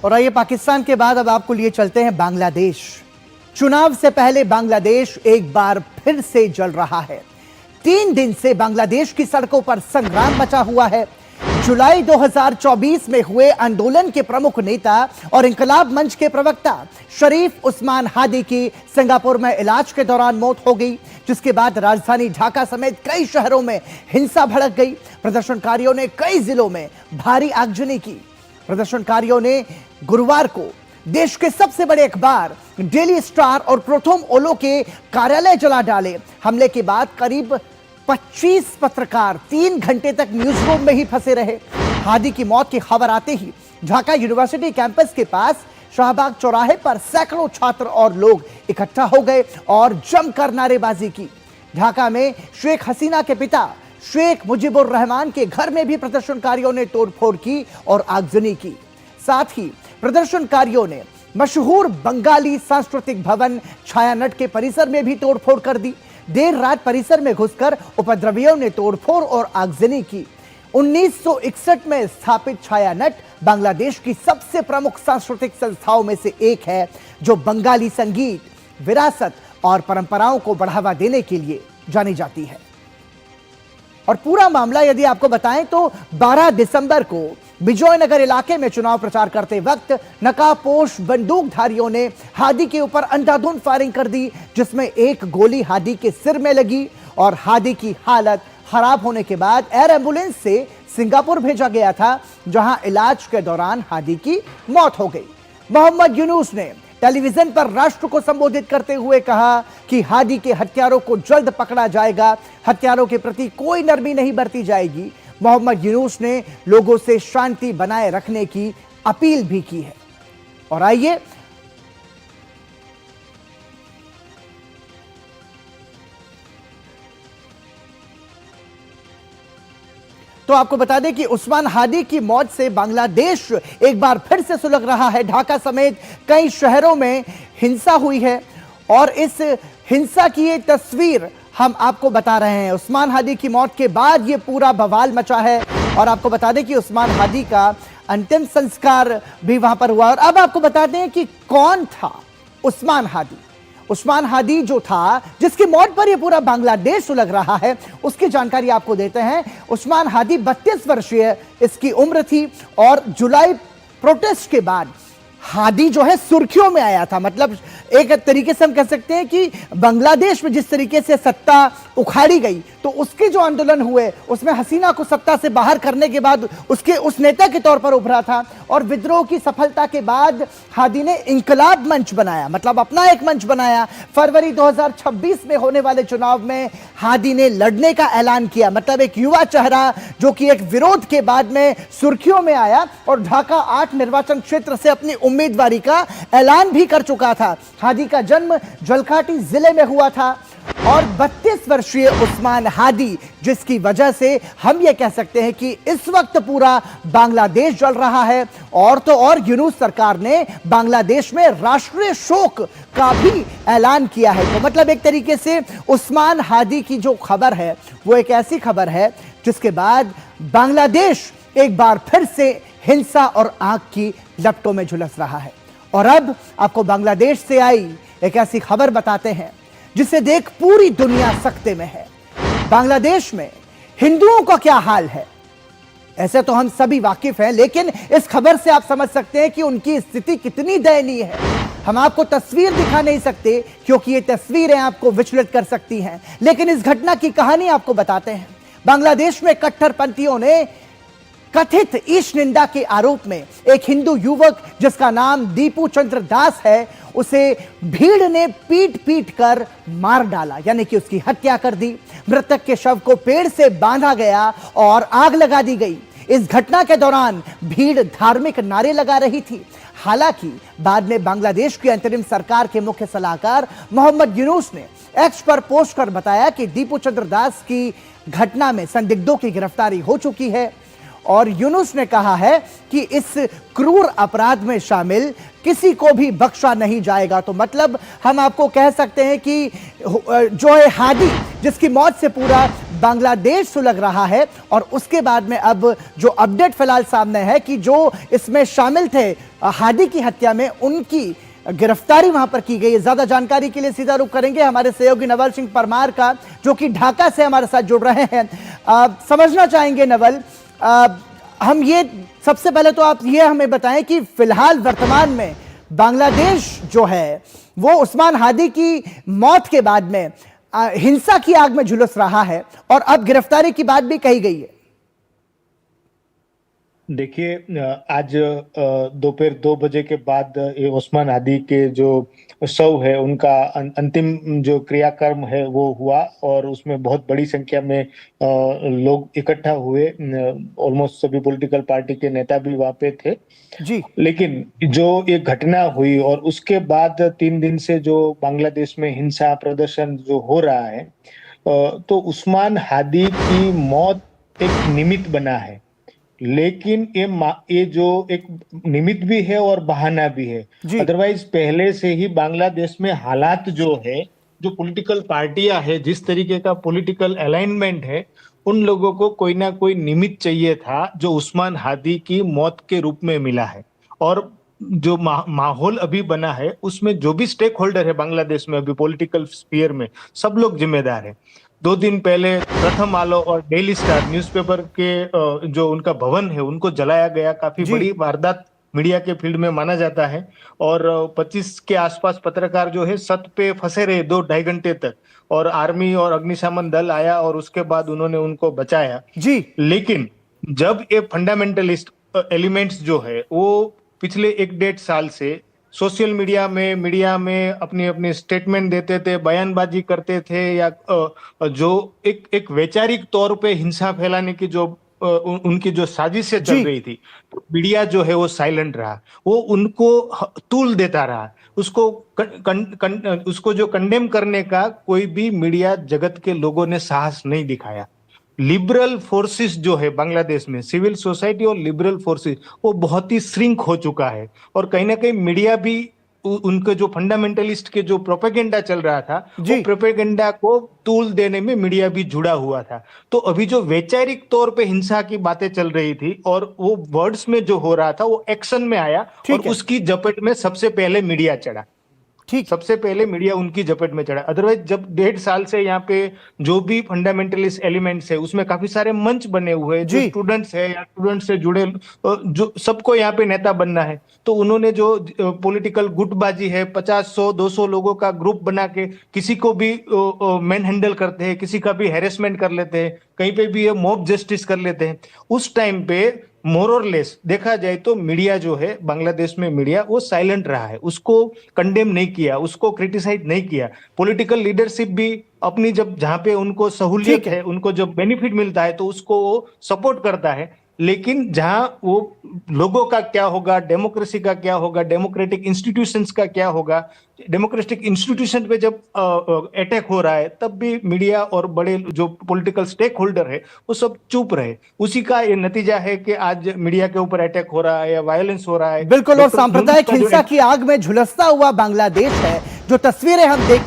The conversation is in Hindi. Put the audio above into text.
और आइए पाकिस्तान के बाद अब आपको लिए चलते हैं बांग्लादेश। चुनाव से पहले बांग्लादेश एक बार फिर से जल रहा है। 3 दिन से बांग्लादेश की सड़कों पर संग्राम मचा हुआ है। जुलाई 2024 में हुए आंदोलन के प्रमुख नेता और इंकलाब मंच के प्रवक्ता शरीफ उस्मान हादी की सिंगापुर में इलाज के दौरान मौत हो गई, जिसके बाद राजधानी ढाका समेत कई शहरों में हिंसा भड़क गई। प्रदर्शनकारियों ने कई जिलों में भारी आगजनी की। प्रदर्शनकारियों ने गुरुवार को देश के सबसे बड़े अखबार डेली स्टार और प्रोथम ओलो के कार्यालय जला डाले। हमले के बाद करीब 25 पत्रकार 3 घंटे तक न्यूज रूम में ही फंसे रहे। हादी की मौत की खबर आते ही ढाका यूनिवर्सिटी कैंपस के पास शाहबाग चौराहे पर सैकड़ों छात्र और लोग इकट्ठा हो गए और जमकर नारेबाजी की। ढाका में शेख हसीना के पिता शेख मुजीबुर रहमान के घर में भी प्रदर्शनकारियों ने तोड़फोड़ की और आगजनी की। साथ ही प्रदर्शनकारियों ने मशहूर बंगाली सांस्कृतिक भवन छायानट के परिसर में भी तोड़फोड़ कर दी। देर रात परिसर में घुसकर उपद्रवियों ने तोड़फोड़ और आगजनी की। 1961 में स्थापित छायानट बांग्लादेश की सबसे प्रमुख सांस्कृतिक संस्थाओं में से एक है, जो बंगाली संगीत, विरासत और परंपराओं को बढ़ावा देने के लिए जानी जाती है। और पूरा मामला यदि आपको बताएं तो 12 दिसंबर को विजयनगर इलाके में चुनाव प्रचार करते वक्त नकाबपोश बंदूकधारियों ने हादी के ऊपर अंधाधुंध फायरिंग कर दी, जिसमें एक गोली हादी के सिर में लगी और हादी की हालत खराब होने के बाद एयर एम्बुलेंस से सिंगापुर भेजा गया था, जहां इलाज के दौरान हादी की मौत हो गई। मोहम्मद यूनुस ने टेलीविजन पर राष्ट्र को संबोधित करते हुए कहा कि हादी के हत्यारों को जल्द पकड़ा जाएगा, हत्यारों के प्रति कोई नरमी नहीं बरती जाएगी। मोहम्मद यूनुस ने लोगों से शांति बनाए रखने की अपील भी की है। और आइए तो आपको बता दें कि उस्मान हादी की मौत से बांग्लादेश एक बार फिर से सुलग रहा है। ढाका समेत कई शहरों में हिंसा हुई है और इस हिंसा की ये तस्वीर हम आपको बता रहे हैं। उस्मान हादी की मौत के बाद ये पूरा बवाल मचा है और आपको बता दें कि उस्मान हादी का अंतिम संस्कार भी वहां पर हुआ। और अब आपको बता दें कि कौन था उस्मान हादी। उस्मान हादी जो था, जिसकी मौत पर यह पूरा बांग्लादेश सुलग रहा है, उसकी जानकारी आपको देते हैं। उस्मान हादी 32 वर्षीय इसकी उम्र थी और जुलाई प्रोटेस्ट के बाद हादी जो है सुर्खियों में आया था। मतलब एक तरीके से हम कह सकते हैं कि बांग्लादेश में जिस तरीके से सत्ता उखाड़ी गई, तो उसके जो आंदोलन हुए उसमें हसीना को सत्ता से बाहर करने के बाद उसके उस नेता के तौर पर उभरा था। और विद्रोह की सफलता के बाद हादी ने इंकलाब मंच बनाया, मतलब अपना एक मंच बनाया। फरवरी 2026 में होने वाले चुनाव में हादी ने लड़ने का ऐलान किया। मतलब एक युवा चेहरा जो कि एक विरोध के बाद में सुर्खियों में आया और ढाका 8 निर्वाचन क्षेत्र से अपनी उम्मीदवारी का ऐलान भी कर चुका था। हादी का जन्म जलकाटी जिले में हुआ था और 32 वर्षीय उस्मान हादी, जिसकी वजह से हम यह कह सकते हैं कि इस वक्त पूरा बांग्लादेश जल रहा है। और तो और यूनुस सरकार ने बांग्लादेश में राष्ट्रीय शोक का भी ऐलान किया है। तो मतलब एक तरीके से उस्मान हादी की जो खबर है वो एक ऐसी खबर है जिसके बाद बांग्लादेश एक बार फिर से हिंसा और आग की लपटों में झुलस रहा है। और अब आपको बांग्लादेश से आई एक ऐसी खबर बताते हैं जिसे देख पूरी दुनिया सकते में है। बांग्लादेश में हिंदुओं का क्या हाल है, ऐसे तो हम सभी वाकिफ हैं, लेकिन इस खबर से आप समझ सकते हैं कि उनकी स्थिति कितनी दयनीय है। हम आपको तस्वीर दिखा नहीं सकते क्योंकि ये तस्वीरें आपको विचलित कर सकती हैं, लेकिन इस घटना की कहानी आपको बताते हैं। बांग्लादेश में कट्टरपंथियों ने कथित ईश निंदा के आरोप में एक हिंदू युवक जिसका नाम दीपू चंद्र दास है, उसे भीड़ ने पीट पीट कर मार डाला, यानी कि उसकी हत्या कर दी। मृतक के शव को पेड़ से बांधा गया और आग लगा दी गई। इस घटना के दौरान भीड़ धार्मिक नारे लगा रही थी। हालांकि बाद में बांग्लादेश की अंतरिम सरकार के मुख्य सलाहकार मोहम्मद यूनुस ने एक्स पर पोस्ट कर बताया कि दीपू चंद्र दास की घटना में संदिग्धों की गिरफ्तारी हो चुकी है। और यूनुस ने कहा है कि इस क्रूर अपराध में शामिल किसी को भी बख्शा नहीं जाएगा। तो मतलब हम आपको कह सकते हैं कि जो है हादी, जिसकी मौत से पूरा बांग्लादेश सुलग रहा है। और उसके बाद में अब जो अपडेट फिलहाल सामने है कि जो इसमें शामिल थे हादी की हत्या में, उनकी गिरफ्तारी वहां पर की गई है। ज्यादा जानकारी के लिए सीधा रुख करेंगे हमारे सहयोगी नवल सिंह परमार का, जो कि ढाका से हमारे साथ जुड़ रहे हैं। समझना चाहेंगे नवल, हम ये सबसे पहले तो आप ये हमें बताएं कि फिलहाल वर्तमान में बांग्लादेश जो है वो उस्मान हादी की मौत के बाद में हिंसा की आग में झुलस रहा है, और अब गिरफ्तारी की बात भी कही गई है। देखिए, आज दोपहर 2 बजे के बाद ये उस्मान हादी के जो शव है उनका अंतिम जो क्रियाकर्म है वो हुआ, और उसमें बहुत बड़ी संख्या में लोग इकट्ठा हुए। ऑलमोस्ट सभी पॉलिटिकल पार्टी के नेता भी वहां पे थे जी। लेकिन जो ये घटना हुई और उसके बाद 3 दिन से जो बांग्लादेश में हिंसा प्रदर्शन जो हो रहा है, तो उस्मान हादी की मौत एक निमित्त बना है। लेकिन ये जो एक निमित्त भी है और बहाना भी है। अदरवाइज पहले से ही बांग्लादेश में हालात जो है, जो पॉलिटिकल पार्टियां है, जिस तरीके का पॉलिटिकल अलाइनमेंट है, उन लोगों को कोई ना कोई निमित्त चाहिए था जो उस्मान हादी की मौत के रूप में मिला है। और जो माहौल अभी बना है उसमें जो भी स्टेक होल्डर है बांग्लादेश में अभी पॉलिटिकल स्फीयर में, सब लोग जिम्मेदार है। 2 दिन पहले प्रथम आलो और डेली स्टार न्यूज़पेपर के जो उनका भवन है उनको जलाया गया। काफी बड़ी वारदात मीडिया के फील्ड में माना जाता है। और 25 के आसपास पत्रकार जो है सत पे फंसे रहे 2-2.5 घंटे तक, और आर्मी और अग्निशमन दल आया और उसके बाद उन्होंने उनको बचाया जी। लेकिन जब ये फंडामेंटलिस्ट एलिमेंट्स जो है वो पिछले 1-1.5 साल से सोशल मीडिया में अपनी अपनी स्टेटमेंट देते थे, बयानबाजी करते थे, या जो एक वैचारिक तौर पे हिंसा फैलाने की जो उनकी जो साजिशें चल रही थी, तो मीडिया जो है वो साइलेंट रहा, वो उनको तूल देता रहा। उसको जो कंडेम करने का कोई भी मीडिया जगत के लोगों ने साहस नहीं दिखाया। लिबरल फोर्सेस जो है बांग्लादेश में, सिविल सोसाइटी और लिबरल फोर्सेस, वो बहुत ही श्रिंक हो चुका है। और कहीं ना कहीं मीडिया भी उनके जो फंडामेंटलिस्ट के जो प्रोपेगेंडा चल रहा था, वो प्रोपेगेंडा को तूल देने में मीडिया भी जुड़ा हुआ था। तो अभी जो वैचारिक तौर पे हिंसा की बातें चल रही थी और वो वर्ड्स में जो हो रहा था वो एक्शन में आया, और उसकी जपट में सबसे पहले मीडिया चढ़ा। सबसे पहले मीडिया उनकी जपट में चढ़ा। अदरवाइज जब 1.5 साल से यहाँ पे जो भी फंडामेंटलिस्ट एलिमेंट्स है उसमें काफी सारे मंच बने हुए हैं, जो स्टूडेंट्स है या स्टूडेंट से जुड़े, जो सबको यहाँ पे नेता बनना है, तो उन्होंने जो पॉलिटिकल गुटबाजी है, 50, 100, 200 लोगों का ग्रुप बना के किसी को भी मैन हैंडल करते हैं, किसी का भी हैरेसमेंट कर लेते हैं, कहीं पे भी ये मॉब जस्टिस कर लेते हैं। उस टाइम पे मोर और लेस देखा जाए तो मीडिया जो है बांग्लादेश में, मीडिया वो साइलेंट रहा है, उसको कंडेम नहीं किया, उसको क्रिटिसाइज नहीं किया। पॉलिटिकल लीडरशिप भी अपनी जब जहां पे उनको सहूलियत है, उनको जब बेनिफिट मिलता है तो उसको वो सपोर्ट करता है। लेकिन जहां वो लोगों का क्या होगा, डेमोक्रेसी का क्या होगा, डेमोक्रेटिक इंस्टीट्यूशंस का क्या होगा, डेमोक्रेटिक इंस्टीट्यूशन पे जब अटैक हो रहा है, तब भी मीडिया और बड़े जो पॉलिटिकल स्टेक होल्डर है वो सब चुप रहे। उसी का ये नतीजा है कि आज मीडिया के ऊपर अटैक हो रहा है या वायलेंस हो रहा है। बिल्कुल, और सांप्रदायिक हिंसा की आग में झुलसता हुआ बांग्लादेश है, जो तस्वीरें हम देख पा